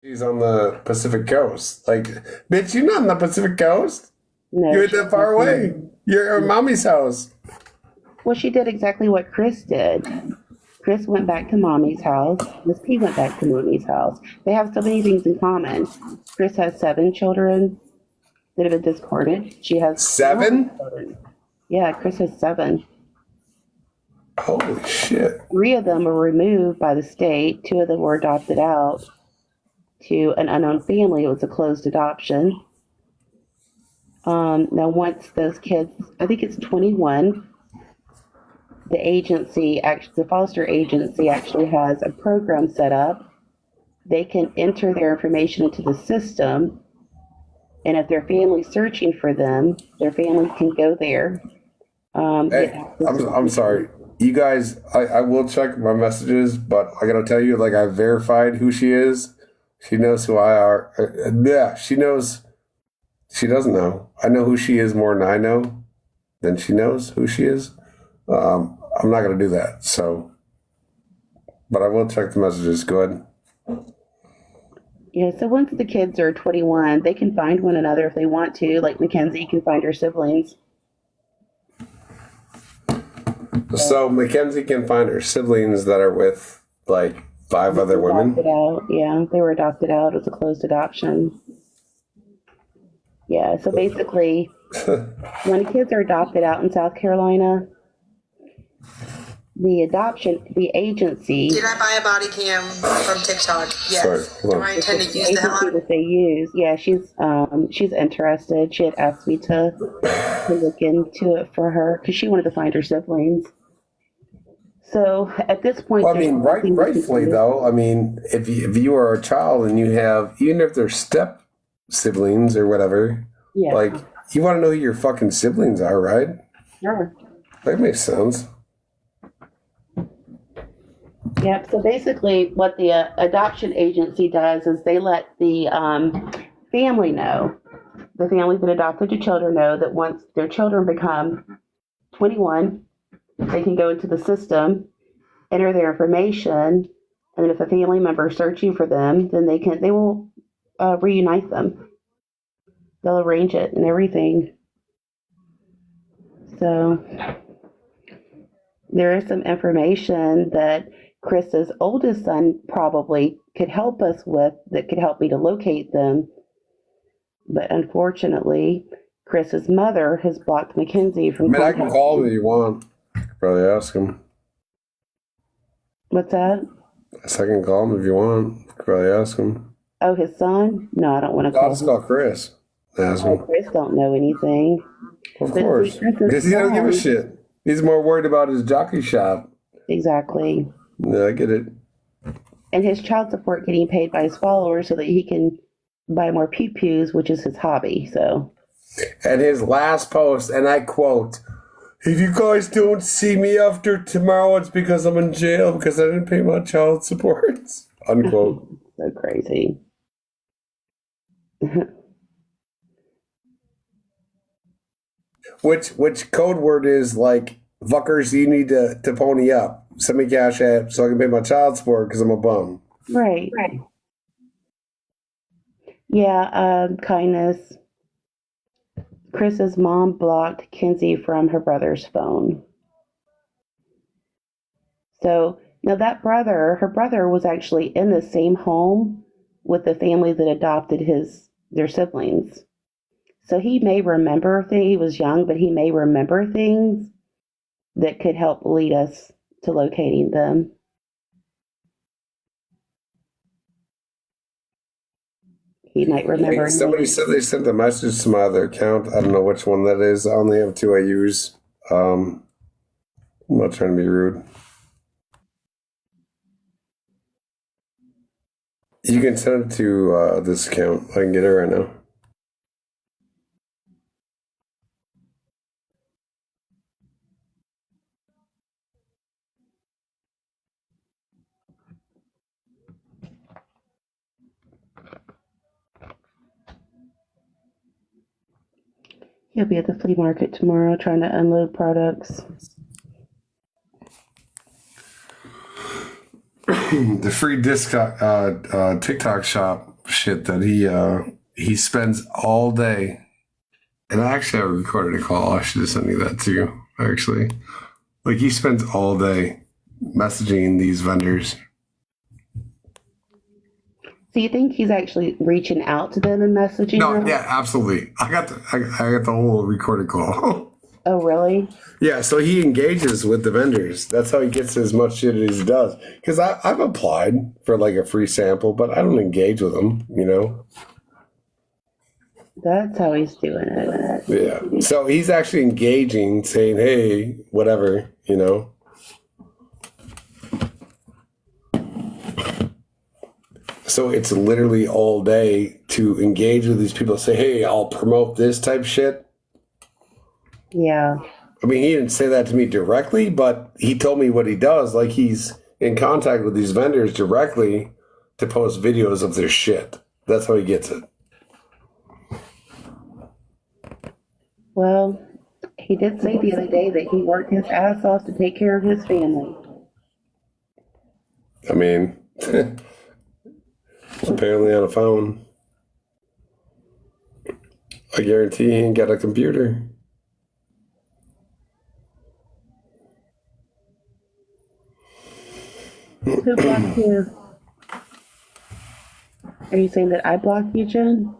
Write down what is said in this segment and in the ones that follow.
She's on the Pacific Coast. Like, bitch, you're not on the Pacific Coast. No, You're she's that far not. away. You're at mommy's house. Well, she did exactly what Chris did. Chris went back to mommy's house. Miss P went back to mommy's house. They have so many things in common. Chris has 7 children that have been discarded. She has 9 7? children. Yeah, Chris has 7. Holy shit. 3 of them were removed by the state. 2 of them were adopted out to an unknown family. It was a closed adoption. Now, once those kids, I think it's 21, the foster agency actually has a program set up. They can enter their information into the system, and if their family's searching for them, their family can go there. Hey, I'm sorry. You guys, I will check my messages, but I gotta tell you, like, I verified who she is. She knows who I are. Yeah, she knows. She doesn't know. I know who she is more than I know. Than she knows who she is. I'm not gonna do that. So, but I will check the messages. Go ahead. Yeah, so once the kids are 21, they can find one another if they want to. Like Mackenzie can find her siblings. So Mackenzie can find her siblings that are with like 5 other women. Adopted out. Yeah, they were adopted out. It was a closed adoption. Yeah, so basically, when kids are adopted out in South Carolina, the agency. Did I buy a body cam from TikTok? Yes. Sorry, Do I intend to use that agency one? that they use. Yeah, she's interested. She had asked me to look into it for her because she wanted to find her siblings. So at this point, well, I mean, rightfully though. I mean, if you are a child and you have, even if they're step siblings or whatever, yeah, like you want to know who your fucking siblings are, right? sure. That makes sense. Yep. So basically, what the adoption agency does is they let the family know, the families that adopted the children know that once their children become 21, they can go into the system, enter their information, and then if a family member is searching for them, then they will reunite them. They'll arrange it and everything. So there is some information that Chris's oldest son probably could help us with that could help me to locate them. But unfortunately, Chris's mother has blocked Mackenzie from I mean, I can contacting call him if you want. Probably ask him. What's that? I can call him if you want. Probably ask him. Oh, his son? No, I don't want to I'll call just him. call Chris. Ask Oh, him. Chris don't know anything. Of But course. see, Chris's Because he don't give a son- shit. He's more worried about his jockey shop. Exactly. Yeah, I get it. And his child support getting paid by his followers so that he can buy more pew-pews, which is his hobby. So And his last post, and I quote, "If you guys don't see me after tomorrow, it's because I'm in jail because I didn't pay my child support." Unquote. so crazy. Which code word is like, "Fuckers, you need to pony up. Send me cash app so I can pay my child support because I'm a bum." Right. Yeah, kindness. Chris's mom blocked Kinsey from her brother's phone. So now her brother was actually in the same home with the family that adopted their siblings. So he may remember things. He was young, but he may remember things that could help lead us to locating them. He might remember. Somebody said they sent a message to my other account. I don't know which one that is. I only have 2 I use. I'm not trying to be rude. You can send it to this account. I can get it right now. He'll be at the flea market tomorrow trying to unload products. The free TikTok shop shit that he spends all day. And I actually have recorded a call. I should have sent you that too, actually. Like, he spends all day messaging these vendors. So you think he's actually reaching out to them and messaging them? Yeah, absolutely. I got the whole recorded call. Oh, really? Yeah, so he engages with the vendors. That's how he gets as much shit as he does. Because I've applied for like a free sample, but I don't engage with them, you know? That's how he's doing it. Yeah. So he's actually engaging, saying, hey, whatever, you know? So it's literally all day to engage with these people, say, hey, I'll promote this type shit. Yeah. I mean, he didn't say that to me directly, but he told me what he does. Like, he's in contact with these vendors directly to post videos of their shit. That's how he gets it. Well, he did say the other day that he worked his ass off to take care of his family. I mean, apparently on a phone. I guarantee he ain't got a computer. Who blocked you? Are you saying that I blocked you, Jen?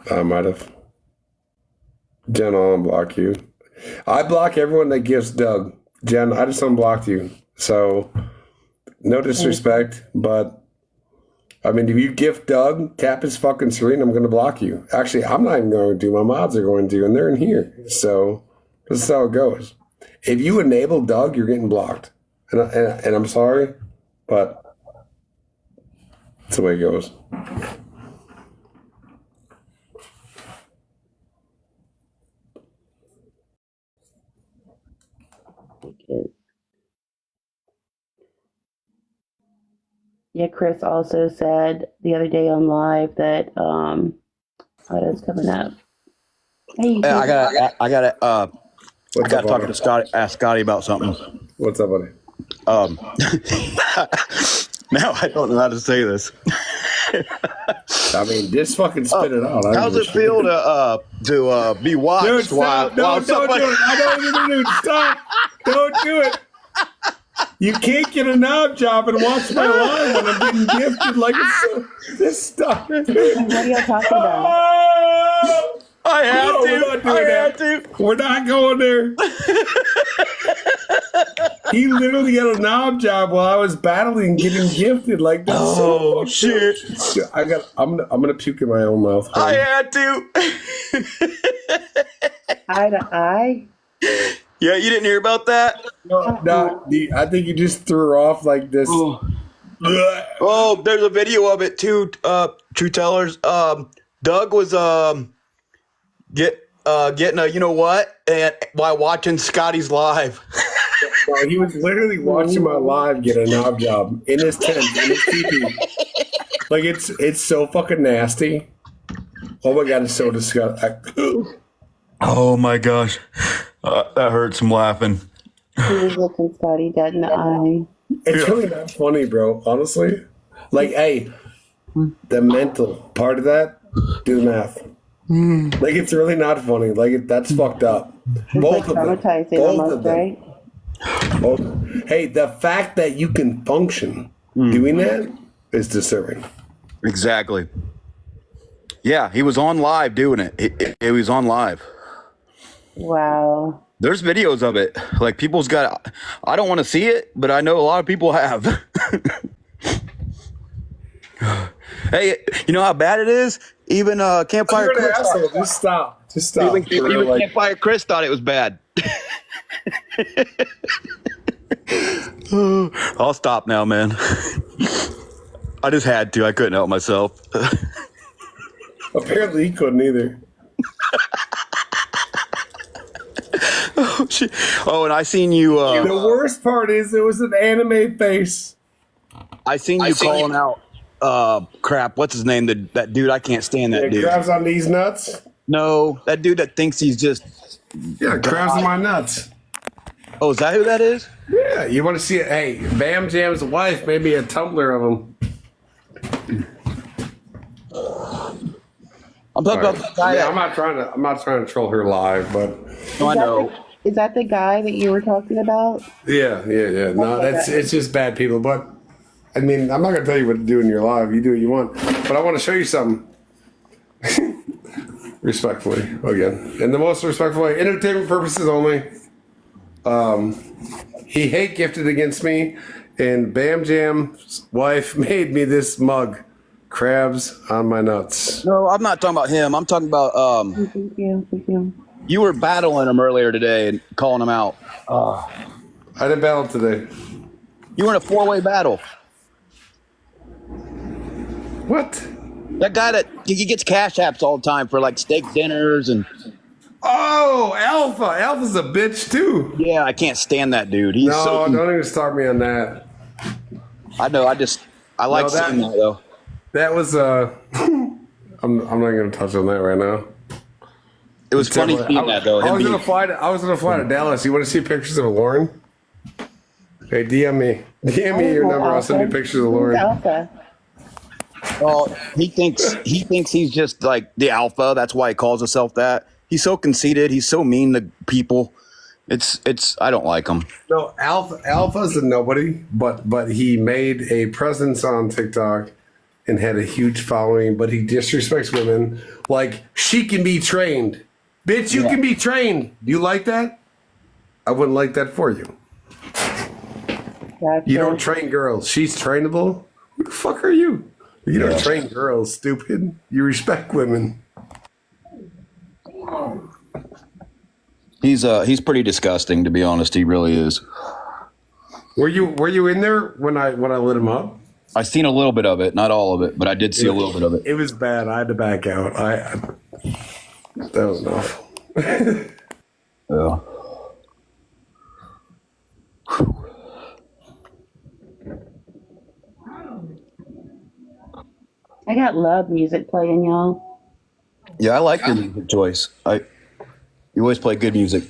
I might have. Jen, I'll unblock you. I block everyone that gives Doug. Jen, I just unblocked you. So, no disrespect, but I mean, if you gift Doug, cap his fucking screen, I'm going to block you. Actually, I'm not even going to. My mods are going to, and they're in here. So, this is how it goes. If you enable Doug, you're getting blocked. And I'm sorry, but that's the way it goes. Yeah, Chris also said the other day on live that what is coming up. Hey, I gotta What's up, talk buddy? to Scotty. Ask Scotty about something. What's up, buddy? Now I don't know how to say this. I mean, just fucking spit it out. How's it feel to be watched? Dude, stop. No, don't do it. I know what you're doing. Stop. Don't do it. You can't get a knob job and watch my live when I'm getting gifted like it's just stop. what are y'all talking about? Oh! I have No, to. we're not doing I that. have to. We're not going there. He literally got a knob job while I was battling getting gifted like this. Oh shit! I'm gonna puke in my own mouth. I had to. Eye to eye? Yeah, you didn't hear about that? No, I think you just threw her off like this. Oh, there's a video of it too. True tellers. Doug was getting a you know what, and while watching Scotty's live. No, he was literally watching my live get a knob job in his tent, in his teepee. Like, it's so fucking nasty. Oh my god, it's so disgusting. Oh my gosh, that hurts. I'm laughing. He was looking Scotty dead in the eye. It's really not funny, bro, honestly. Like, hey, the mental part of that, do the math. Like, it's really not funny. Like, that's fucked up. Both Like of them. traumatizing Both almost, of them. right? Both. Hey, the fact that you can function doing that is disturbing. Exactly. Yeah, he was on live doing it. It was on live. Wow. There's videos of it. Like, people's got. I don't want to see it, but I know a lot of people have. Hey, you know how bad it is? Even Campfire You're an Chris. asshole. Just stop. Just stop. Even Campfire Chris thought it was bad. I'll stop now, man. I just had to. I couldn't help myself. Apparently, he couldn't either. Oh, shit. Oh, and I seen you. The worst part is it was an anime face. I seen you calling out. Crap. What's his name? That dude. I can't stand that It dude. grabs on these nuts. No, that dude that thinks he's just. Yeah, crabs in my nuts. Oh, is that who that is? Yeah, you want to see it? Hey, Bam Jam's wife made me a tumbler of them. I'm talking about the guy. Yeah, I'm not trying to troll her live, but No, I know. Is that the guy that you were talking about? yeah. No, it's just bad people. But I mean, I'm not gonna tell you what to do in your live. You do what you want. But I want to show you something. Respectfully, again, in the most respectful way, entertainment purposes only. He hate gifted against me, and Bam Jam's wife made me this mug. Crabs on my nuts. No, I'm not talking about him. I'm talking about Thank you. you were battling him earlier today and calling him out. I didn't battle today. You were in a 4-way battle. What? That guy that he gets cash apps all the time for like steak dinners and. Oh, Alpha. Alpha's a bitch too. Yeah, I can't stand that dude. He's No, don't even start me on that. I know. I like seeing that though. That was I'm not gonna touch on that right now. It was funny seeing that though. I was gonna fly to Dallas. You want to see pictures of Lauren? Hey, DM me your number. I'll send you pictures of Lauren. Alpha. Oh, he thinks he's just like the alpha. That's why he calls himself that. He's so conceited. He's so mean to people. It's. I don't like him. No, Alpha's a nobody, but he made a presence on TikTok and had a huge following. But he disrespects women. Like, she can be trained, bitch. You can be trained. You like that? I wouldn't like that for you. Gotcha. You don't train girls. She's trainable. Who the fuck are you? You don't train girls, stupid. You respect women. He's pretty disgusting, to be honest. He really is. Were you in there when I lit him up? I seen a little bit of it, not all of it, but I did see a little bit of it. It was bad. I had to back out. That was enough. Yeah. I got love music playing, y'all. Yeah, I like your music choice. You always play good music.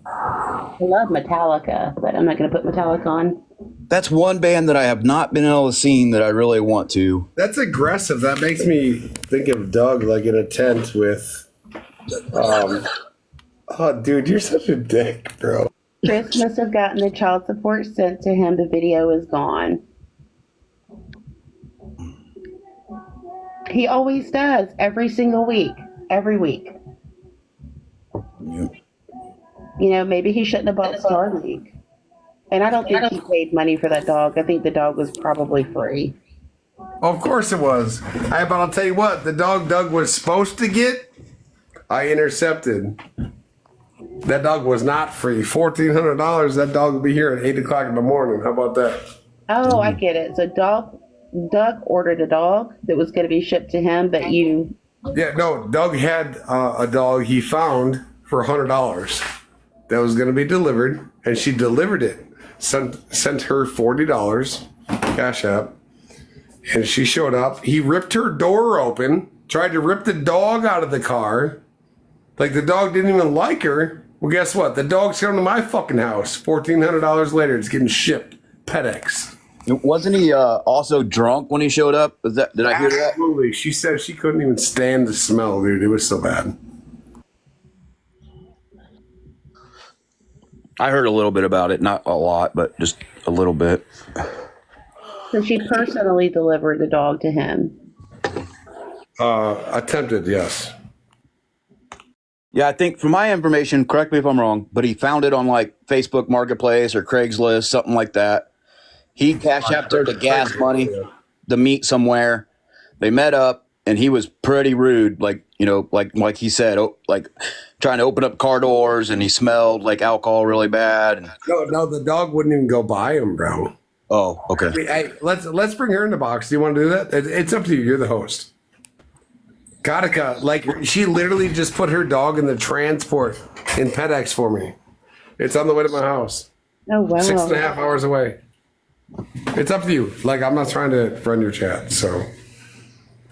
I love Metallica, but I'm not going to put Metallica on. That's one band that I have not been able to see that I really want to. That's aggressive. That makes me think of Doug, like in a tent with. Oh, dude, you're such a dick, bro. Chris must have gotten the child support sent to him. The video is gone. He always does, every single week. Every week. Yeah. You know, maybe he shouldn't have bought Star League. And I don't think he paid money for that dog. I think the dog was probably free. Of course it was. But I'll tell you what, the dog Doug was supposed to get, I intercepted. That dog was not free. $1,400. That dog will be here at 8 o'clock in the morning. How about that? Oh, I get it. So Doug ordered a dog that was going to be shipped to him, but you... Yeah, no, Doug had a dog he found for $100 that was going to be delivered, and she delivered it. Sent her $40 cash app, and she showed up. He ripped her door open, tried to rip the dog out of the car. Like, the dog didn't even like her. Well, guess what? The dog's coming to my fucking house. $1,400 later, it's getting shipped. FedEx. Wasn't he also drunk when he showed up? Did I hear that? Absolutely. She said she couldn't even stand the smell, dude. It was so bad. I heard a little bit about it, not a lot, but just a little bit. So she personally delivered the dog to him. Attempted, yes. Yeah, I think from my information, correct me if I'm wrong, but he found it on like Facebook Marketplace or Craigslist, something like that. He cashed out her the gas money to meet somewhere. They met up, and he was pretty rude, like he said, like trying to open up car doors, and he smelled like alcohol really bad. No, the dog wouldn't even go by him, bro. Oh, okay. Hey, let's bring her in the box. Do you want to do that? It's up to you. You're the host. Gattaca, like, she literally just put her dog in the transport in FedEx for me. It's on the way to my house. Oh, wow. 6.5 hours away. It's up to you. Like, I'm not trying to run your chat, so.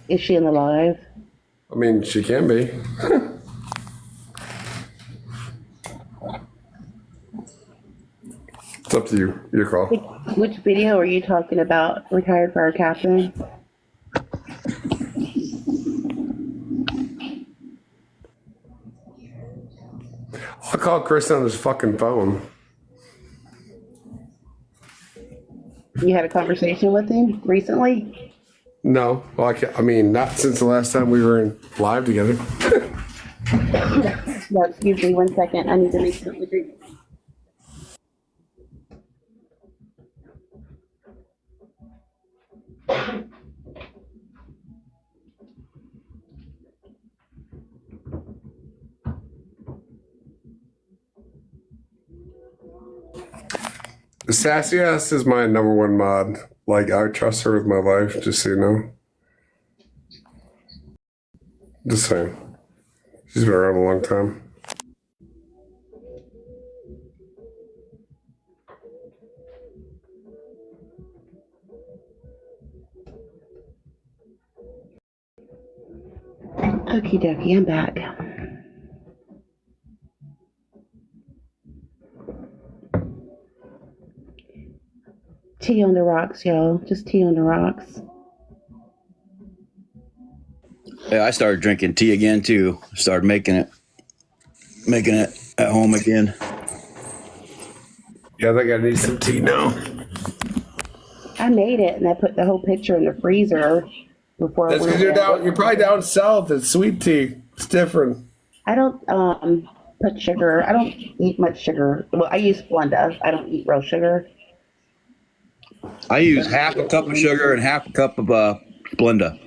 Is she in the live? I mean, she can be. It's up to you. Your call. Which video are you talking about? Retired fire captain? I'll call Chris on his fucking phone. You had a conversation with him recently? No, well, I mean, not since the last time we were in live together. No, excuse me, 1 second. I need to make something to drink. Sassy ass is my number one mod. Like, I trust her with my life, just so you know. Just saying. She's been around a long time. Okie dokie, I'm back. Tea on the rocks, y'all. Just tea on the rocks. Yeah, I started drinking tea again too. Started making it at home again. Yeah, I think I need some tea now. I made it and I put the whole pitcher in the freezer before That's I because went down. you're probably down south. It's sweet tea. It's different. I don't put sugar. I don't eat much sugar. Well, I use Splenda. I don't eat real sugar. I use half a cup of sugar and half a cup of Splenda.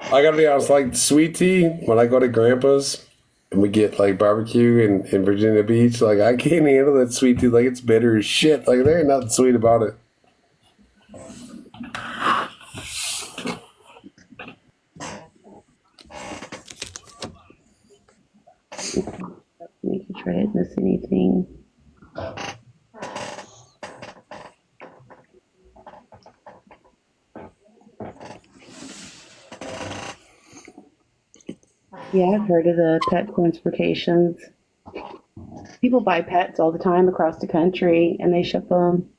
I gotta be honest, like sweet tea, when I go to Grandpa's and we get like barbecue in Virginia Beach, like I can't handle that sweet tea. Like it's bitter as shit. Like there ain't nothing sweet about it. Making sure I didn't miss anything. Yeah, I've heard of the pet transportations. People buy pets all the time across the country and they ship them.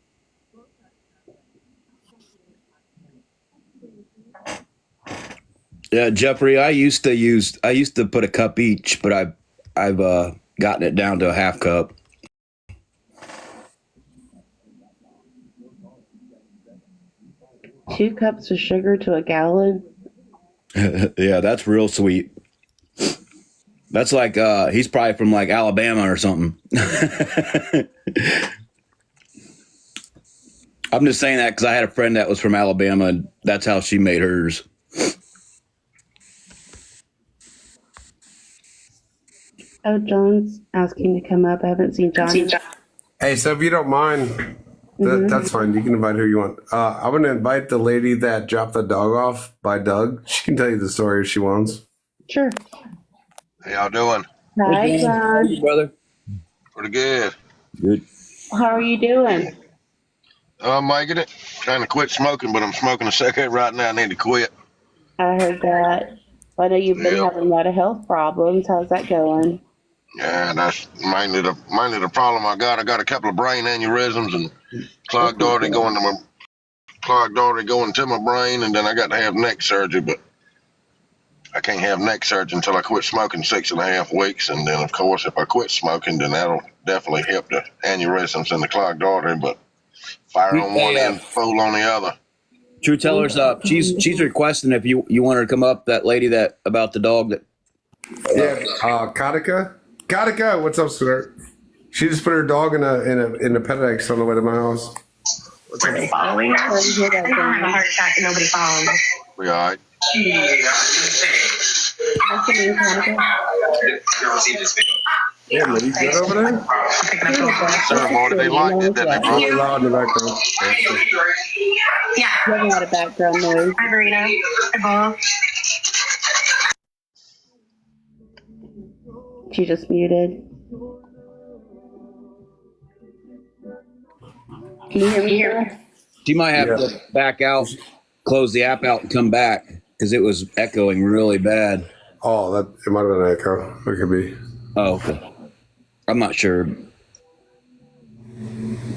Yeah, Jeffrey, I used to put a cup each, but I've gotten it down to a half cup. Two cups of sugar to a gallon. Yeah, that's real sweet. That's like he's probably from like Alabama or something. I'm just saying that because I had a friend that was from Alabama, and that's how she made hers. Oh, John's asking to come up. I haven't seen John. Hey, so if you don't mind, that's fine. You can invite who you want. I'm gonna invite the lady that dropped the dog off by Doug. She can tell you the story if she wants. Sure. How y'all doing? Hi, John. Hey, brother. Pretty good. Good. How are you doing? I'm making it. Trying to quit smoking, but I'm smoking a cigarette right now. I need to quit. I heard that. I know you've been Yeah. having a lot of health problems. How's that going? Yeah, that's mainly the problem I got. I got a couple of brain aneurysms and clogged artery going to my brain, and then I got to have neck surgery, but I can't have neck surgery until I quit smoking 6.5 weeks. And then, of course, if I quit smoking, then that'll definitely help the aneurysms and the clogged artery. But fire on one end, full on the other. True Teller's up. She's requesting if you want her to come up. That lady that about the dog that. Yeah, Katika. Katika, what's up, sweetheart? She just put her dog in a pet X on the way to my house. Were they following us? I think we're having a heart attack and nobody following us. We all right? Yeah, man, you good over there? I'm picking up the Sir, Marty, they liked it, didn't they, bro? Really loud in the background. Yeah. You have a lot of background noise. Hi, Verena. Hi, Bob. She just muted. Can you hear me here? She might have to back out, close the app out, and come back because it was echoing really bad. Oh, that it might have been an echo. It could be. Oh, okay. I'm not sure.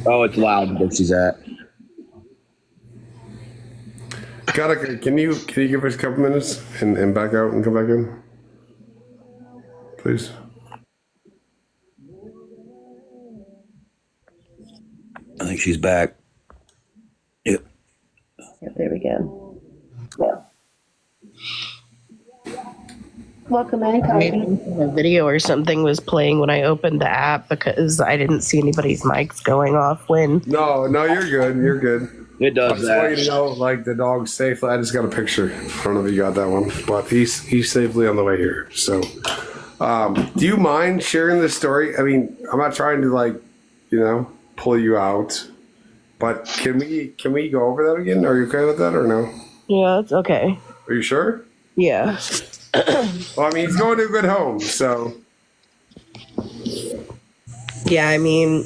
Oh, it's loud where she's at. Can you give us a couple minutes and back out and come back in, please? I think she's back. Yep. Yep, there we go. Yeah. Welcome in, Cody. A video or something was playing when I opened the app because I didn't see anybody's mics going off when. No, you're good. You're good. It does I just that. want you to know, like, the dog's safely. I just got a picture. I don't know if you got that one, but he's safely on the way here. So, do you mind sharing this story? I mean, I'm not trying to pull you out, but can we go over that again? Are you okay with that or no? Yeah, it's okay. Are you sure? Yeah. Well, I mean, he's going to a good home, so. Yeah, I mean,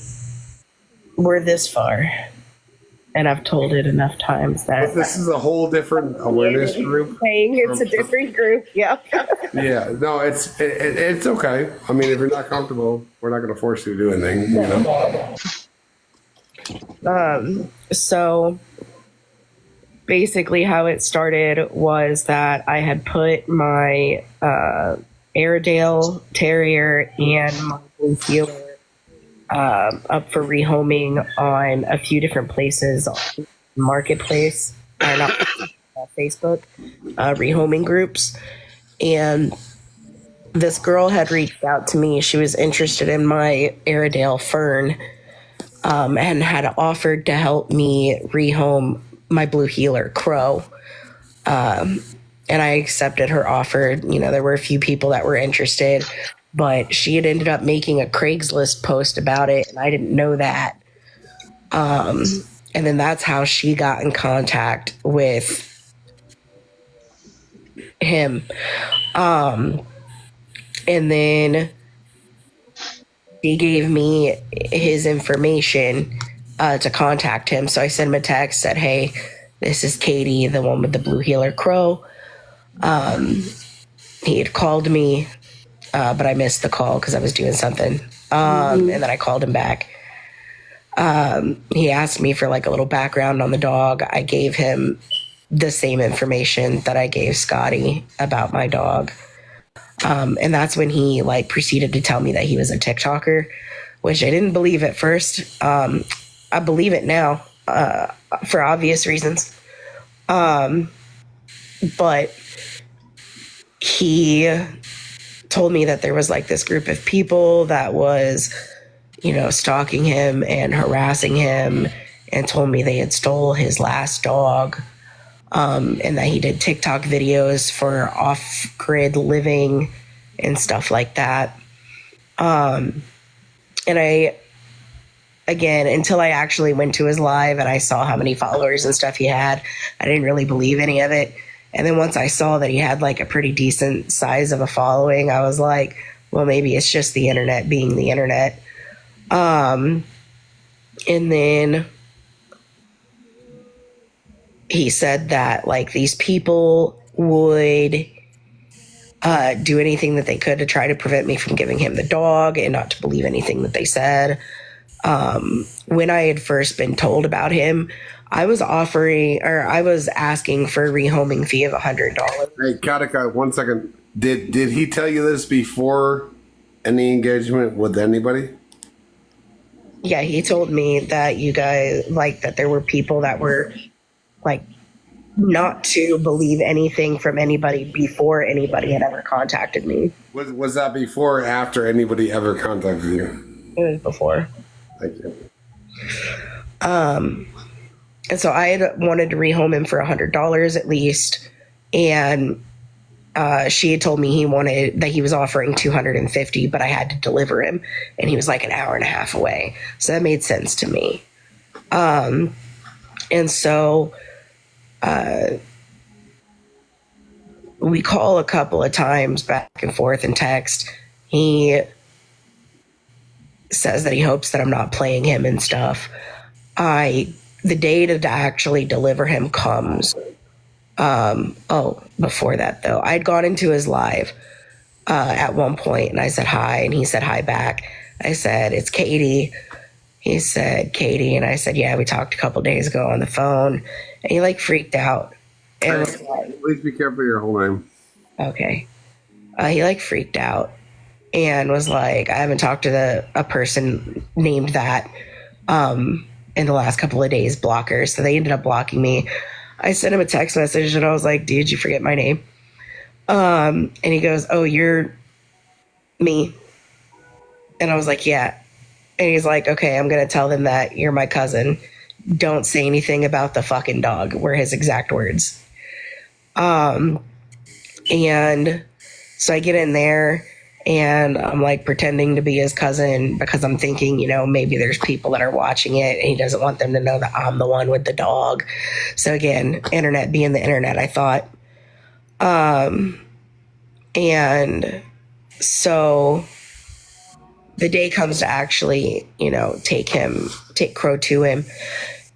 we're this far. And I've told it enough times that. But this is a whole different awareness group. Saying it's a different group, yeah. Yeah, no, it's okay. I mean, if you're not comfortable, we're not going to force you to do anything. You know? So basically how it started was that I had put my Airedale Terrier and my Blue Heeler up for rehoming on a few different places, Marketplace, or not Facebook, rehoming groups. And this girl had reached out to me. She was interested in my Airedale Fern, and had offered to help me rehome my Blue Heeler Crow. And I accepted her offer. You know, there were a few people that were interested, but she had ended up making a Craigslist post about it, and I didn't know that. And then that's how she got in contact with him. And then he gave me his information to contact him. So I sent him a text, said, hey, this is Katie, the one with the Blue Heeler Crow. He had called me, but I missed the call because I was doing something. And then I called him back. He asked me for like a little background on the dog. I gave him the same information that I gave Scotty about my dog. And that's when he like proceeded to tell me that he was a TikToker, which I didn't believe at first. I believe it now, for obvious reasons. But he told me that there was like this group of people that was, you know, stalking him and harassing him, and told me they had stole his last dog. And that he did TikTok videos for off-grid living and stuff like that. And I, again, until I actually went to his live and I saw how many followers and stuff he had, I didn't really believe any of it. And then once I saw that he had like a pretty decent size of a following, I was like, well, maybe it's just the internet being the internet. And then he said that like these people would do anything that they could to try to prevent me from giving him the dog and not to believe anything that they said. When I had first been told about him, I was asking for a rehoming fee of $100. Hey, Katika, 1 second. Did he tell you this before any engagement with anybody? Yeah, he told me that you guys, like, that there were people that were, like, not to believe anything from anybody before anybody had ever contacted me. Was that before or after anybody ever contacted you? It was before. Thank you. And so I had wanted to rehome him for $100 at least. And she had told me he was offering $250, but I had to deliver him. And he was like an hour and a half away. So that made sense to me. And so we call a couple of times back and forth in text. He says that he hopes that I'm not playing him and stuff. The day to actually deliver him comes, Before that though, I'd gone into his live at one point and I said hi and he said hi back. I said, it's Katie. He said, Katie. And I said, yeah, we talked a couple days ago on the phone. And he like freaked out. And was like, please be careful your whole name. Okay. He like freaked out and was like, I haven't talked to a person named that in the last couple of days, blockers. So they ended up blocking me. I sent him a text message and I was like, dude, you forget my name? And he goes, oh, you're me. And I was like, yeah. And he's like, okay, I'm going to tell them that you're my cousin. Don't say anything about the fucking dog, were his exact words. And so I get in there and I'm like pretending to be his cousin because I'm thinking, you know, maybe there's people that are watching it and he doesn't want them to know that I'm the one with the dog. So again, internet being the internet, I thought. And so the day comes to actually, you know, take Crow to him.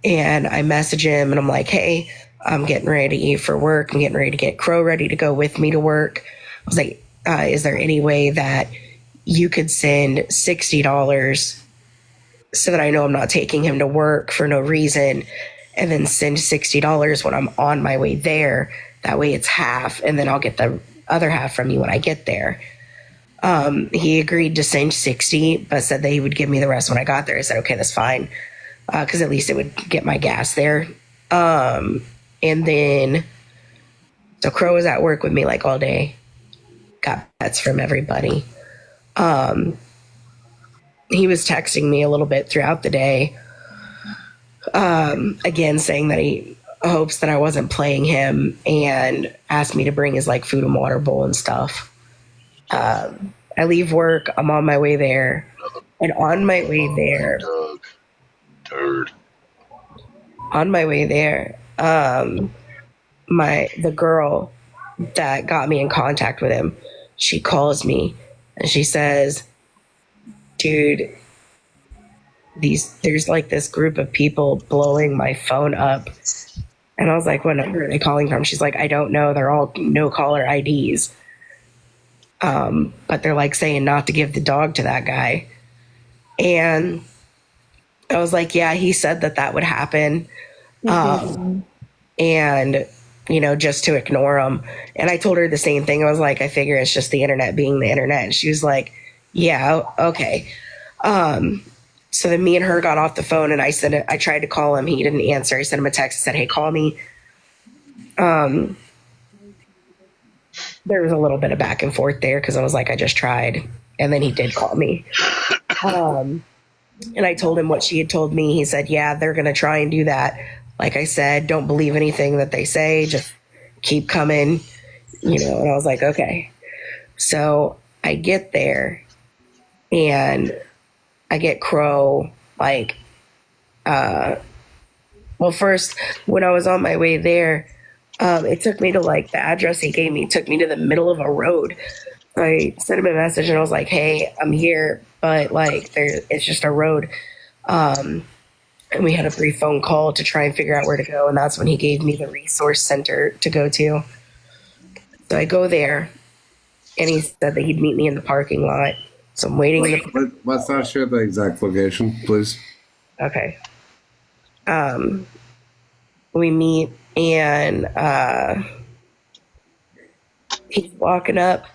And I message him and I'm like, hey, I'm getting ready for work. I'm getting ready to get Crow ready to go with me to work. I was like, is there any way that you could send $60 so that I know I'm not taking him to work for no reason, and then send $60 when I'm on my way there? That way it's half, and then I'll get the other half from you when I get there. He agreed to send 60, but said that he would give me the rest when I got there. I said, okay, that's fine. Cause at least it would get my gas there. And then, so Crow was at work with me like all day, got pets from everybody. He was texting me a little bit throughout the day. Again, saying that he hopes that I wasn't playing him and asked me to bring his like food and water bowl and stuff. I leave work. I'm on my way there. And on my way there, on my way there, the girl that got me in contact with him, she calls me and she says, dude, there's like this group of people blowing my phone up. And I was like, what number are they calling from? She's like, I don't know. They're all no caller IDs. But they're like saying not to give the dog to that guy. And I was like, yeah, he said that would happen. And, you know, just to ignore him. And I told her the same thing. I was like, I figure it's just the internet being the internet. And she was like, yeah, okay. So then me and her got off the phone and I tried to call him. He didn't answer. I sent him a text and said, hey, call me. There was a little bit of back and forth there because I was like, I just tried. And then he did call me. And I told him what she had told me. He said, yeah, they're going to try and do that. Like I said, don't believe anything that they say. Just keep coming, you know. And I was like, okay. So I get there and I get Crow like, well, first, when I was on my way there, it took me to like the address he gave me, took me to the middle of a road. I sent him a message and I was like, hey, I'm here, but like it's just a road. And we had a brief phone call to try and figure out where to go. And that's when he gave me the resource center to go to. So I go there and he said that he'd meet me in the parking lot. So I'm waiting. Let's not share the exact location, please. Okay. We meet and he's walking up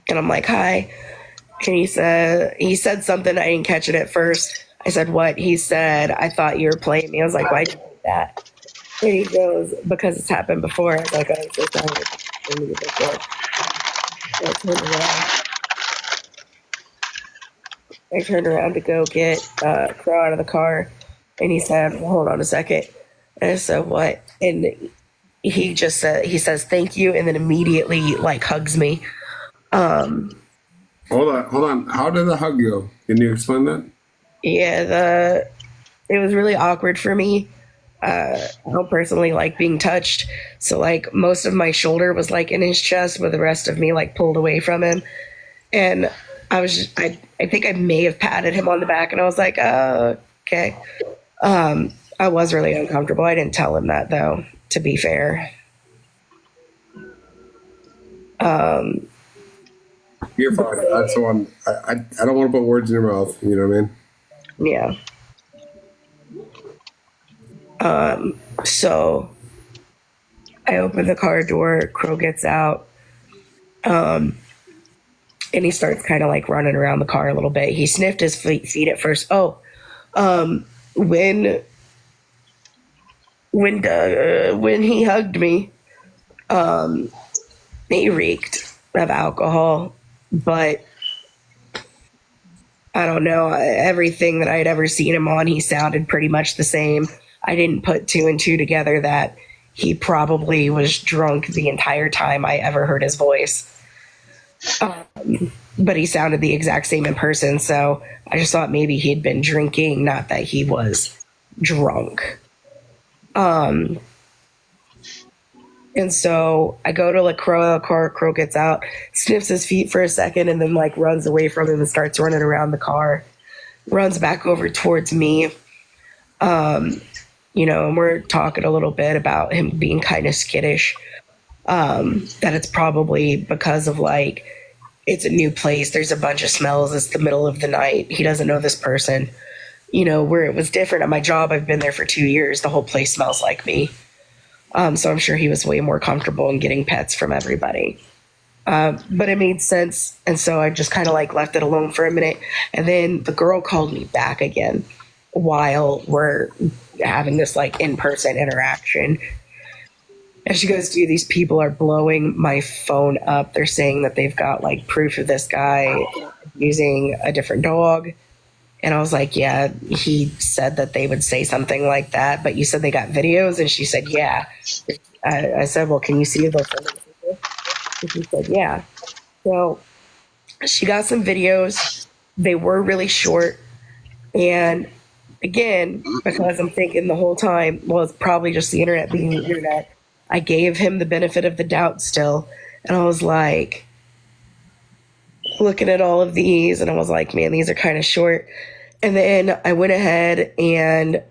and I'm like, hi. And he said something. I didn't catch it at first. I said, what? He said, I thought you were playing me. I was like, why'd you do that? And he goes, because it's happened before. I was like, I'm so sorry. I turned around to go get Crow out of the car. And he said, well, hold on a second. And I said, what? And he just said, he says, thank you. And then immediately like hugs me. Hold on. How did the hug go? Can you explain that? Yeah, it was really awkward for me. I don't personally like being touched. So like most of my shoulder was like in his chest with the rest of me like pulled away from him. And I think I may have patted him on the back and I was like, oh, okay. I was really uncomfortable. I didn't tell him that though, to be fair. You're fine. That's the one. I don't want to put words in your mouth. You know what I mean? Yeah. So I open the car door, Crow gets out, and he starts kind of like running around the car a little bit. He sniffed his feet at first. Oh, when when he hugged me, he reeked of alcohol, but I don't know. Everything that I'd ever seen him on, he sounded pretty much the same. I didn't put two and two together that he probably was drunk the entire time I ever heard his voice. But he sounded the exact same in person, so I just thought maybe he'd been drinking, not that he was drunk. And so I go to like Crow gets out, sniffs his feet for a second, and then like runs away from him and starts running around the car, runs back over towards me. And we're talking a little bit about him being kind of skittish. That it's probably because of like, it's a new place. There's a bunch of smells. It's the middle of the night. He doesn't know this person. Where it was different at my job, I've been there for 2 years. The whole place smells like me. So I'm sure he was way more comfortable in getting pets from everybody. But it made sense. And so I just kind of like left it alone for a minute. And then the girl called me back again while we're having this like in-person interaction. And she goes, dude, these people are blowing my phone up. They're saying that they've got like proof of this guy using a different dog. And I was like, yeah, he said that they would say something like that, but you said they got videos? And she said, yeah. I said, well, can you see those videos? And she said, yeah. So she got some videos. They were really short. And again, because I'm thinking the whole time, well, it's probably just the internet being the internet, I gave him the benefit of the doubt still. And I was like, looking at all of these, and I was like, man, these are kind of short. And then I went ahead and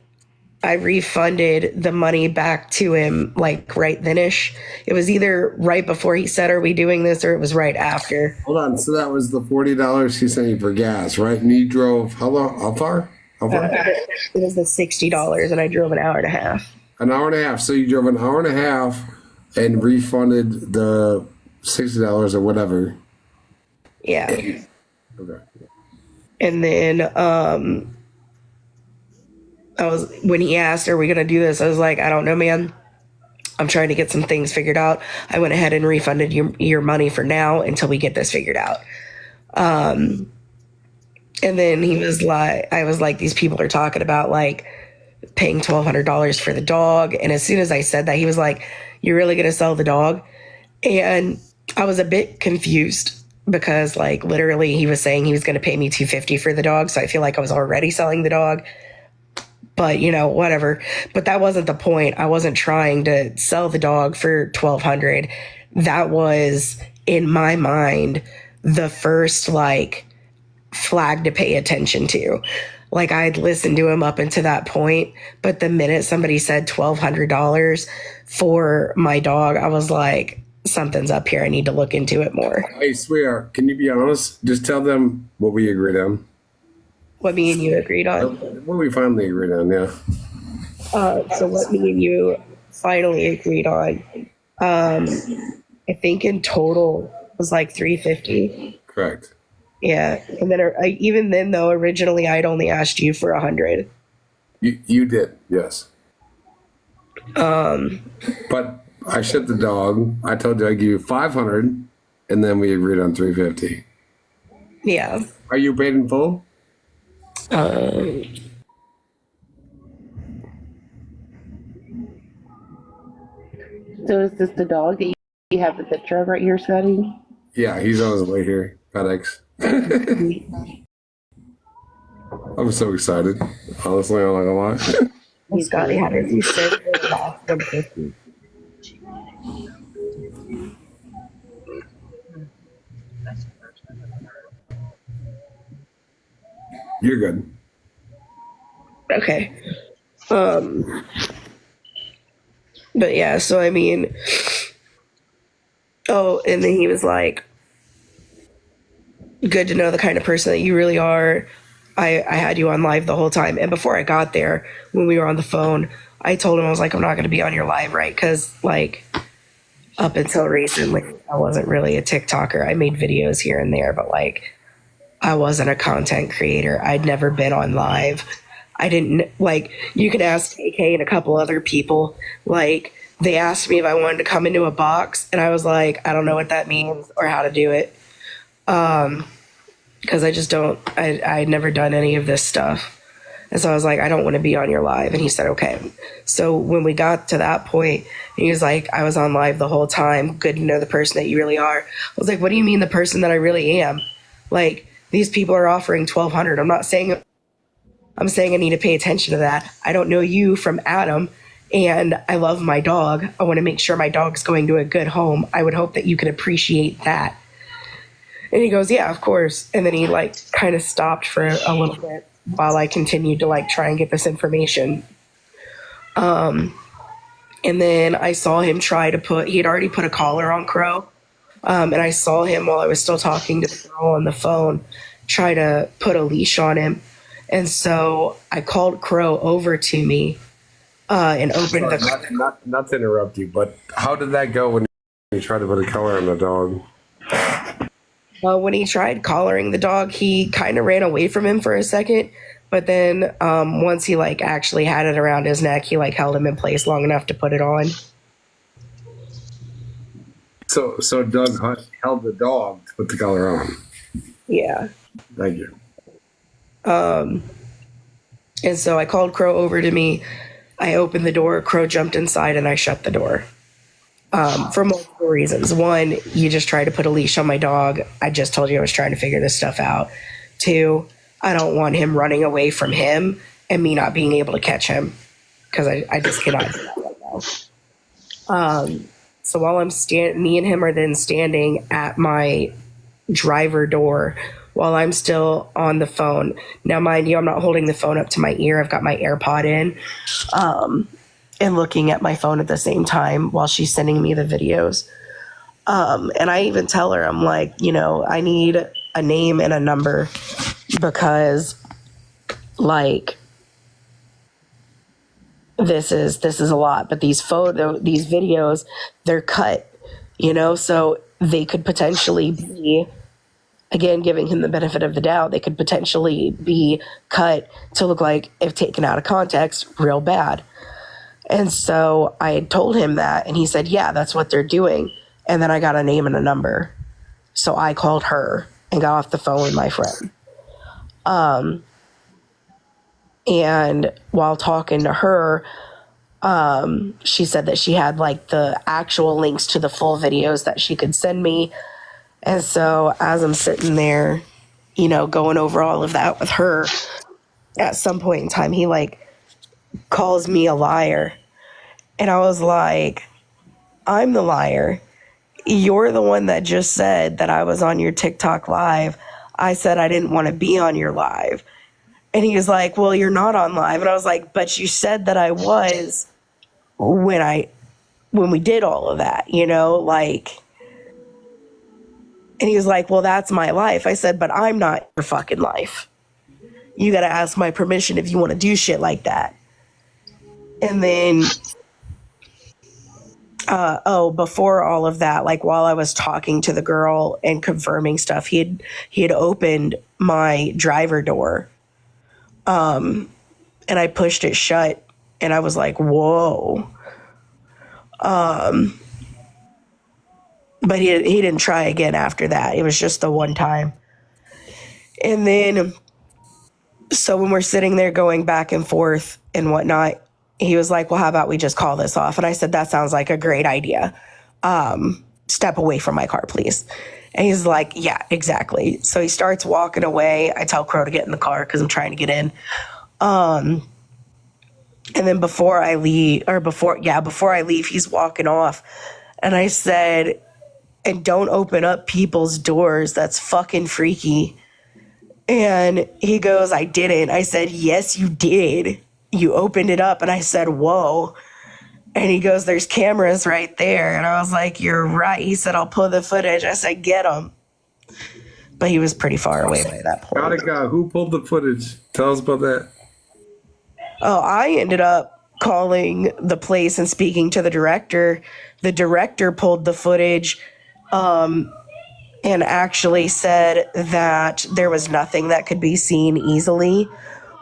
I refunded the money back to him, like right then-ish. It was either right before he said, are we doing this? Or it was right after. Hold on. So that was the $40 he sent you for gas, right? And you drove how long? How far? It was the $60, and I drove an hour and a half. An hour and a half. So you drove an hour and a half and refunded the $60 or whatever. Yeah. Okay. And then when he asked, are we going to do this? I was like, I don't know, man. I'm trying to get some things figured out. I went ahead and refunded your money for now until we get this figured out. And then I was like, these people are talking about like paying $1,200 for the dog. And as soon as I said that, he was like, you're really going to sell the dog? And I was a bit confused because like literally he was saying he was going to pay me $250 for the dog. So I feel like I was already selling the dog, but whatever. But that wasn't the point. I wasn't trying to sell the dog for $1,200. That was in my mind, the first like flag to pay attention to. Like I'd listened to him up until that point, but the minute somebody said $1,200 for my dog, I was like, something's up here. I need to look into it more. Hey, sweetheart, can you be honest? Just tell them what we agreed on. What me and you agreed on. What we finally agreed on, yeah. So what me and you finally agreed on, I think in total was like $350. Correct. Yeah, and then even then though, originally I'd only asked you for $100. You did, yes. But I shipped the dog. I told you I'd give you $500, and then we agreed on $350. Yeah. Are you paid in full? So is this the dog that you have the picture of right here, Scotty? Yeah, he's on his way here. FedEx. I'm so excited. Honestly, I'm not gonna lie. Well, Scotty had her do surgery last $150. You're good. Okay. But yeah, so I mean, Oh, and then he was like, good to know the kind of person that you really are. I had you on live the whole time. And before I got there, when we were on the phone, I told him, I was like, I'm not going to be on your live, right? Because, like, up until recently, I wasn't really a TikToker. I made videos here and there, but, like, I wasn't a content creator. I'd never been on live. I didn't, like, you can ask KK and a couple other people. Like, they asked me if I wanted to come into a box, and I was like, I don't know what that means or how to do it. Because I just don't, I'd never done any of this stuff. And so I was like, I don't want to be on your live. And he said, okay. So when we got to that point, he was like, I was on live the whole time. Good to know the person that you really are. I was like, what do you mean the person that I really am? Like, these people are offering $1,200. I'm saying I need to pay attention to that. I don't know you from Adam, and I love my dog. I want to make sure my dog's going to a good home. I would hope that you could appreciate that. And he goes, yeah, of course. And then he like kind of stopped for a little bit while I continued to like try and get this information. And then I saw him he had already put a collar on Crow. And I saw him while I was still talking to the girl on the phone, try to put a leash on him. And so I called Crow over to me and opened not to interrupt you, but how did that go when you tried to put a collar on the dog? When he tried collaring the dog, he kind of ran away from him for a second. But then once he like actually had it around his neck, he like held him in place long enough to put it on. So Doug held the dog to put the collar on. Yeah. Thank you. And so I called Crow over to me. I opened the door. Crow jumped inside, and I shut the door. For multiple reasons. One, you just tried to put a leash on my dog. I just told you I was trying to figure this stuff out. Two, I don't want him running away from him and me not being able to catch him, because I just cannot do that right now. So while me and him are then standing at my driver door while I'm still on the phone. Now, mind you, I'm not holding the phone up to my ear. I've got my AirPod in. And looking at my phone at the same time while she's sending me the videos. And I even tell her, I'm like, I need a name and a number, because like, this is a lot, but these videos, they're cut, so they could potentially be, again, giving him the benefit of the doubt, they could potentially be cut to look like, if taken out of context, real bad. And so I told him that, and he said, yeah, that's what they're doing. And then I got a name and a number. So I called her and got off the phone with my friend. And while talking to her, she said that she had like the actual links to the full videos that she could send me. And so as I'm sitting there, going over all of that with her, at some point in time, he like calls me a liar. And I was like, I'm the liar. You're the one that just said that I was on your TikTok live. I said I didn't want to be on your live. And he was like, well, you're not on live. And I was like, but you said that I was when we did all of that, like. And he was like, well, that's my life. I said, but I'm not your fucking life. You got to ask my permission if you want to do shit like that. And then, before all of that, like while I was talking to the girl and confirming stuff, he had opened my driver door. And I pushed it shut, and I was like, whoa. But he didn't try again after that. It was just the one time. And then, so when we're sitting there going back and forth and whatnot, he was like, well, how about we just call this off? And I said, that sounds like a great idea. Step away from my car, please. And he's like, yeah, exactly. So he starts walking away. I tell Crow to get in the car because I'm trying to get in. And then before I leave, he's walking off. And I said, and don't open up people's doors. That's fucking freaky. And he goes, I didn't. I said, yes, you did. You opened it up. And I said, whoa. And he goes, there's cameras right there. And I was like, you're right. He said, I'll pull the footage. I said, get him. But he was pretty far away by that point. Got it, guy. Who pulled the footage? Tell us about that. Oh, I ended up calling the place and speaking to the director. The director pulled the footage and actually said that there was nothing that could be seen easily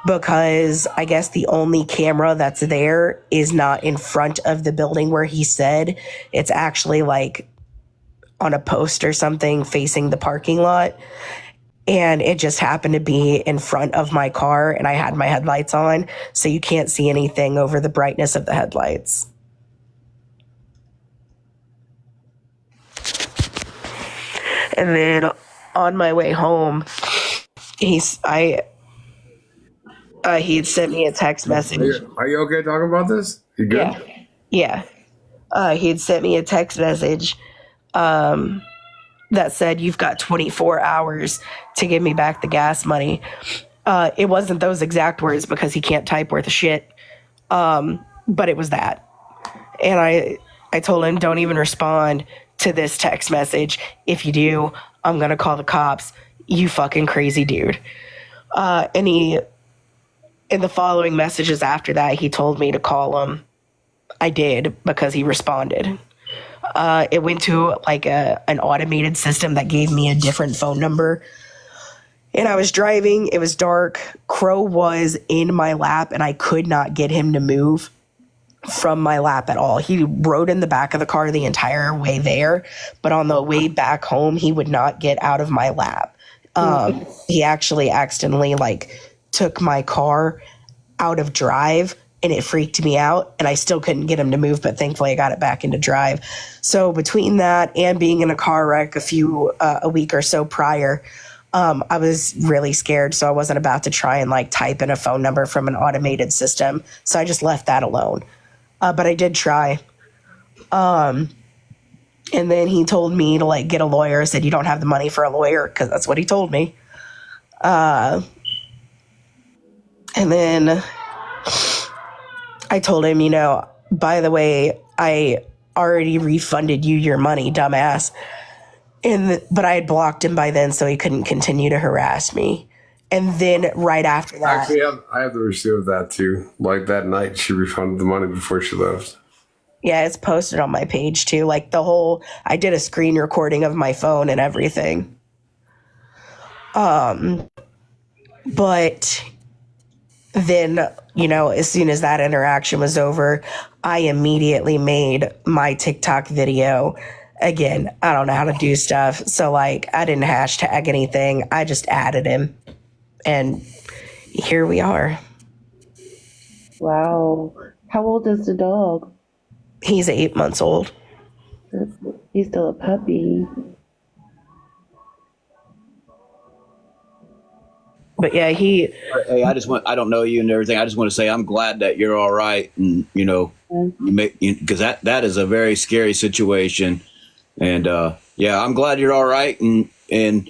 because I guess the only camera that's there is not in front of the building where he said. It's actually like on a post or something facing the parking lot. And it just happened to be in front of my car and I had my headlights on. So you can't see anything over the brightness of the headlights. And then on my way home, he'd sent me a text message. Are you okay talking about this? You good? Yeah. He'd sent me a text message that said, you've got 24 hours to give me back the gas money. It wasn't those exact words because he can't type worth a shit. But it was that. And I told him, don't even respond to this text message. If you do, I'm going to call the cops. You fucking crazy dude. And in the following messages after that, he told me to call him. I did because he responded. It went to like an automated system that gave me a different phone number. And I was driving. It was dark. Crow was in my lap and I could not get him to move from my lap at all. He rode in the back of the car the entire way there, but on the way back home, he would not get out of my lap. He actually accidentally took my car out of drive and it freaked me out and I still couldn't get him to move, but thankfully I got it back into drive. So between that and being in a car wreck a week or so prior, I was really scared. So I wasn't about to try and type in a phone number from an automated system. So I just left that alone. But I did try. And then he told me to get a lawyer. I said, you don't have the money for a lawyer, because that's what he told me. And then I told him, by the way, I already refunded you your money, dumbass. But I had blocked him by then, so he couldn't continue to harass me. And then right after that... Actually, I have the receipt of that too. That night, she refunded the money before she left. Yeah, it's posted on my page too. I did a screen recording of my phone and everything. But then, as soon as that interaction was over, I immediately made my TikTok video. Again, I don't know how to do stuff. So I didn't hashtag anything. I just added him. And here we are. Wow. How old is the dog? He's 8 months old. He's still a puppy. But yeah, Hey, I don't know you and everything. I just want to say I'm glad that you're all right. And, because that is a very scary situation. And, I'm glad you're all right. And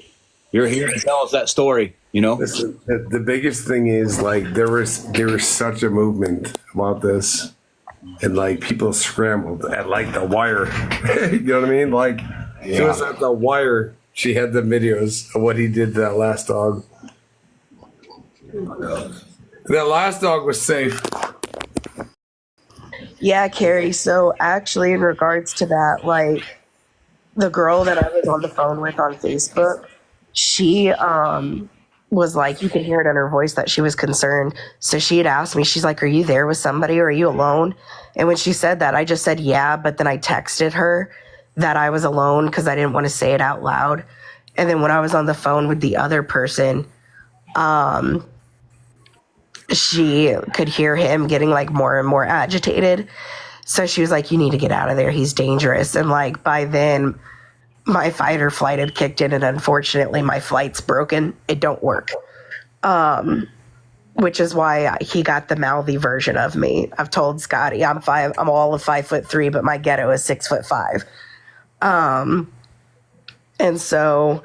you're here to tell us that story, Listen, the biggest thing is there was such a movement about this. And people scrambled at the wire. You know what I mean? She was at the wire. She had the videos of what he did to that last dog. That last dog was safe. Yeah, Carrie. So actually, in regards to that, the girl that I was on the phone with on Facebook, she was you could hear it in her voice that she was concerned. So she had asked me, she's like, are you there with somebody or are you alone? And when she said that, I just said, yeah. But then I texted her that I was alone because I didn't want to say it out loud. And then when I was on the phone with the other person, she could hear him getting more and more agitated. So she was like, you need to get out of there. He's dangerous. And by then my fight or flight had kicked in. And unfortunately my flight's broken. It don't work. Which is why he got the mouthy version of me. I've told Scotty, I'm all of 5'3", but my ghetto is 6'5". And so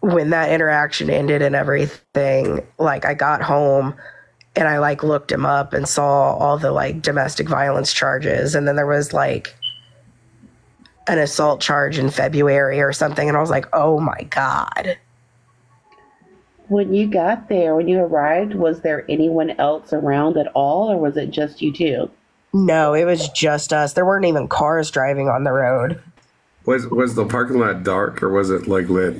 when that interaction ended and everything, I got home and I like looked him up and saw all the like domestic violence charges, and then there was like an assault charge in February or something, and I was like, oh my God. When you got there, when you arrived, was there anyone else around at all, or was it just you two? No, it was just us. There weren't even cars driving on the road. Was the parking lot dark or was it like lit?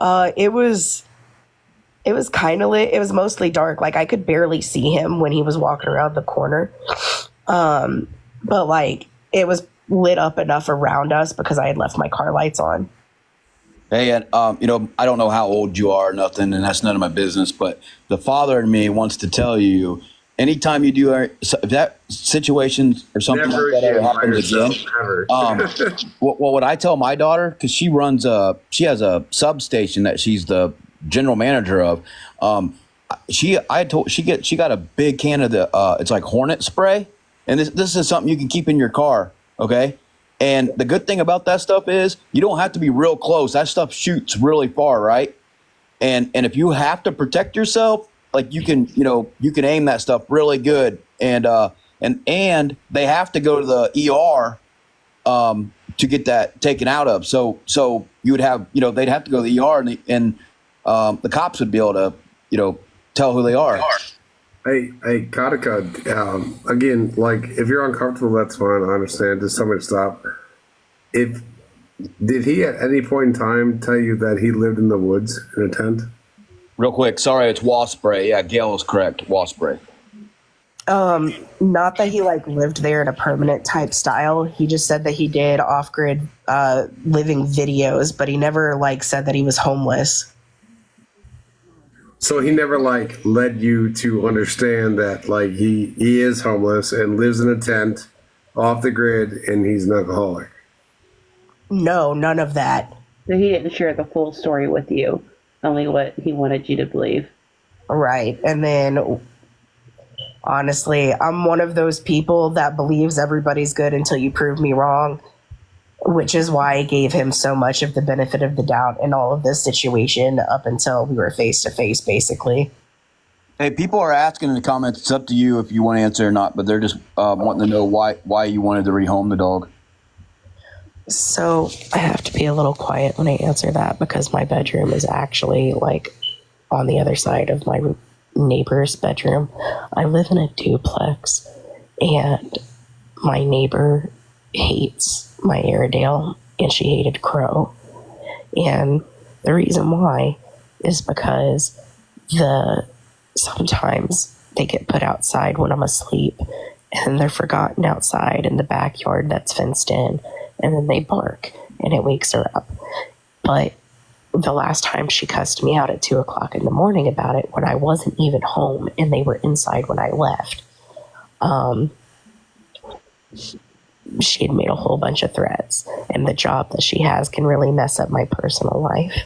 It was kind of lit. It was mostly dark. Like I could barely see him when he was walking around the corner. But like it was lit up enough around us because I had left my car lights on. Hey, and you know, I don't know how old you are or nothing, and that's none of my business, but the father in me wants to tell you, anytime you do if that situation or something Never like that ever again, by happens yourself, again, ever. what I tell my daughter, because she has a substation that she's the general manager of. She got a big can of the it's like Hornet spray, and this is something you can keep in your car, okay? And the good thing about that stuff is you don't have to be real close. That stuff shoots really far, right? And if you have to protect yourself, like you can aim that stuff really good. And they have to go to the ER to get that taken out of. So you would have, they'd have to go to the ER and the cops would be able to, tell who they are. Hey, Kataka, again, like, if you're uncomfortable, that's fine. I understand. Just somebody stop. Did he at any point in time tell you that he lived in the woods in a tent? Real quick, sorry, it's wasp spray. Yeah, Gail is correct. Wasp spray. Not that he like lived there in a permanent type style. He just said that he did off-grid living videos, but he never like said that he was homeless. So he never like led you to understand that like he is homeless and lives in a tent off the grid and he's an alcoholic. No, none of that. So he didn't share the full story with you, only what he wanted you to believe. Right. And then honestly, I'm one of those people that believes everybody's good until you prove me wrong, which is why I gave him so much of the benefit of the doubt in all of this situation up until we were face to face, basically. Hey, people are asking in the comments. It's up to you if you want to answer or not, but they're just wanting to know why you wanted to rehome the dog. So I have to be a little quiet when I answer that because my bedroom is actually like on the other side of my neighbor's bedroom. I live in a duplex and my neighbor hates my Airedale and she hated Crow. And the reason why is because sometimes they get put outside when I'm asleep and they're forgotten outside in the backyard that's fenced in, and then they bark and it wakes her up. But the last time she cussed me out at 2:00 in the morning about it when I wasn't even home and they were inside when I left. She had made a whole bunch of threats, and the job that she has can really mess up my personal life.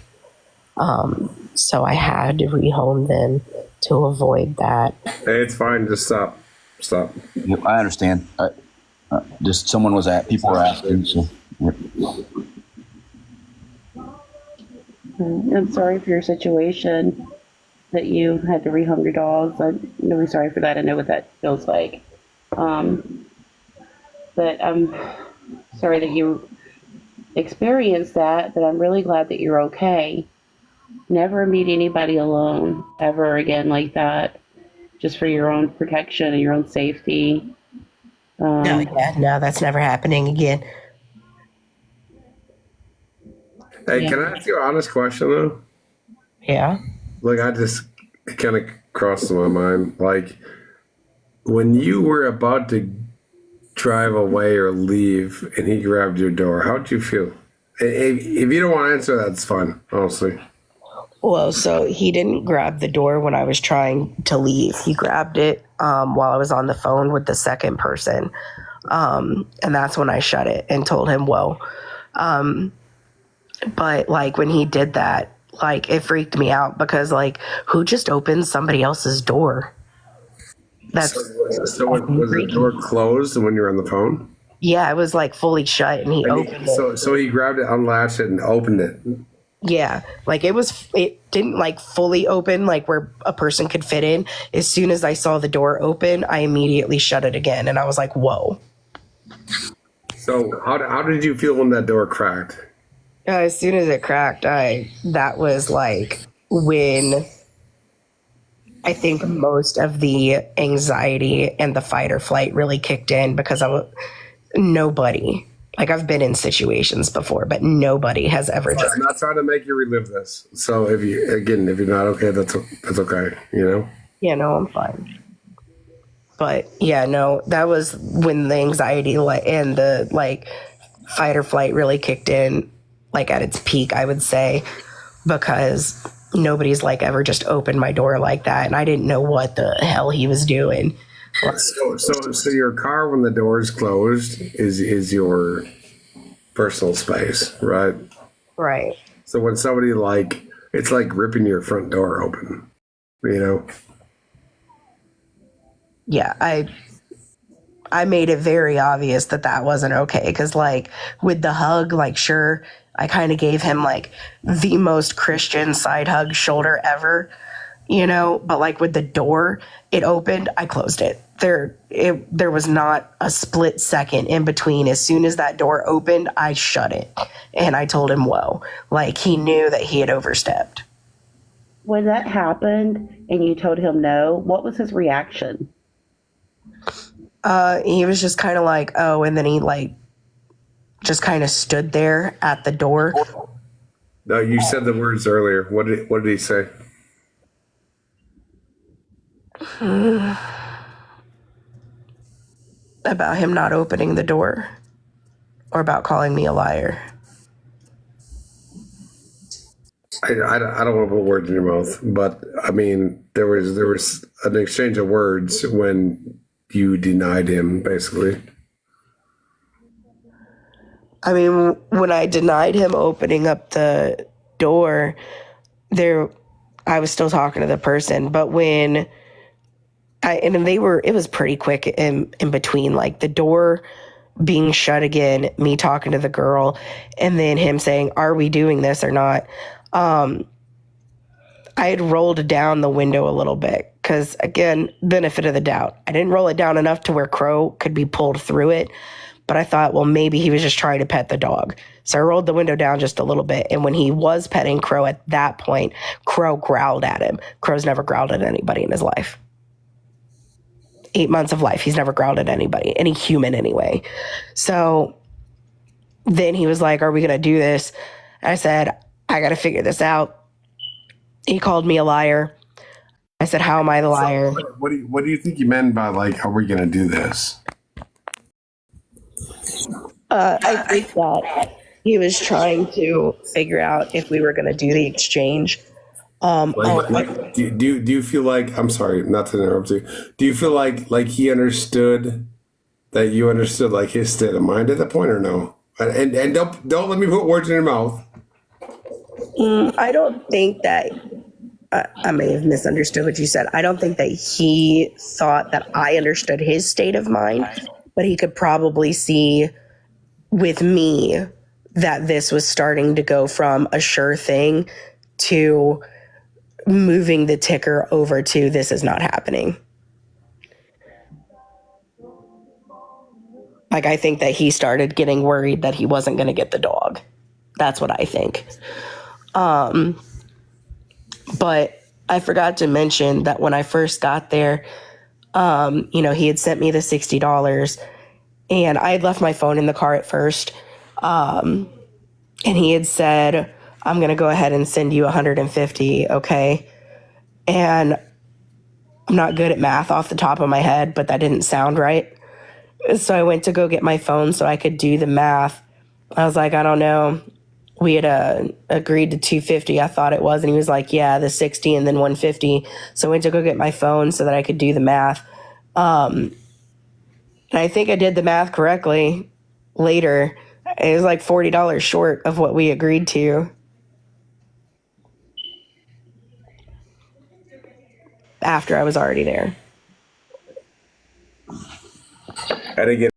So I had to rehome them to avoid that. Hey, it's fine. Just stop. Yep, I understand. Just people were asking. So, yep. I'm sorry for your situation that you had to rehome your dogs. I'm really sorry for that. I know what that feels like. But I'm sorry that you experienced that, but I'm really glad that you're okay. Never meet anybody alone ever again like that, just for your own protection and your own safety. No, that's never happening again. Hey, Can I ask you an honest question though? Yeah. Like, I just kind of crossed my mind. Like, when you were about to drive away or leave and he grabbed your door, how'd you feel? If you don't want to answer, that's fine, honestly. Well, so he didn't grab the door when I was trying to leave. He grabbed it while I was on the phone with the second person. And that's when I shut it and told him, whoa. But like when he did that, like it freaked me out because like who just opened somebody else's door? Was the door closed when you were on the phone? Yeah, it was like fully shut and he opened it. So he grabbed it, unlatched it, and opened it. Yeah, like it didn't like fully open, like where a person could fit in. As soon as I saw the door open, I immediately shut it again, and I was like, "Whoa!" So how did you feel when that door cracked? As soon as it cracked, that was like when I think most of the anxiety and the fight or flight really kicked in, because nobody, like I've been in situations before, but nobody has ever just. I'm not trying to make you relive this. So if you're not okay, that's okay. You know. Yeah, no, I'm fine. But yeah, no, that was when the anxiety and the like fight or flight really kicked in, like at its peak, I would say, because nobody's like ever just opened my door like that, and I didn't know what the hell he was doing. So your car, when the door is closed, is your personal space, right? Right. So when somebody it's like ripping your front door open, you know. Yeah, I made it very obvious that wasn't okay, because like with the hug, like sure, I kind of gave him like the most Christian side hug shoulder ever, but like with the door, it opened, I closed it. There was not a split second in between. As soon as that door opened, I shut it, and I told him, whoa, like he knew that he had overstepped. When that happened and you told him no, what was his reaction? He was just kind of like, oh, and then he like just kind of stood there at the door. No, you said the words earlier. What did he say? About him not opening the door, or about calling me a liar. I don't want to put words in your mouth, but I mean there was an exchange of words when you denied him, basically. I mean, when I denied him opening up the door, I was still talking to the person, but when it was pretty quick in between, like the door being shut again, me talking to the girl, and then him saying, are we doing this or not? I had rolled down the window a little bit because, again, benefit of the doubt. I didn't roll it down enough to where Crow could be pulled through it, but I thought, well, maybe he was just trying to pet the dog. So I rolled the window down just a little bit, and when he was petting Crow at that point, Crow growled at him. Crow's never growled at anybody in his life. 8 months of life, he's never growled at anybody, any human anyway. So then he was like, are we going to do this? I said, I got to figure this out. He called me a liar. I said, how am I the liar? So what do you think you meant by like, are we going to do this? I think that he was trying to figure out if we were going to do the exchange. Do you feel like, I'm sorry, not to interrupt you. Do you feel like he understood that you understood like his state of mind at that point, or no? And don't let me put words in your mouth. I don't think that I may have misunderstood what you said. I don't think that he thought that I understood his state of mind, but he could probably see with me that this was starting to go from a sure thing to moving the ticker over to this is not happening. Like, I think that he started getting worried that he wasn't going to get the dog. That's what I think. But I forgot to mention that when I first got there, he had sent me the $60, and I had left my phone in the car at first. And he had said, I'm going to go ahead and send you 150. Okay. And I'm not good at math off the top of my head, but that didn't sound right. So I went to go get my phone so I could do the math. I was like, I don't know. We had agreed to 250, I thought it was. And he was like, yeah, the 60 and then 150. So I went to go get my phone so that I could do the math. And I think I did the math correctly later. It was like $40 short of what we agreed to. After I was already there. And again,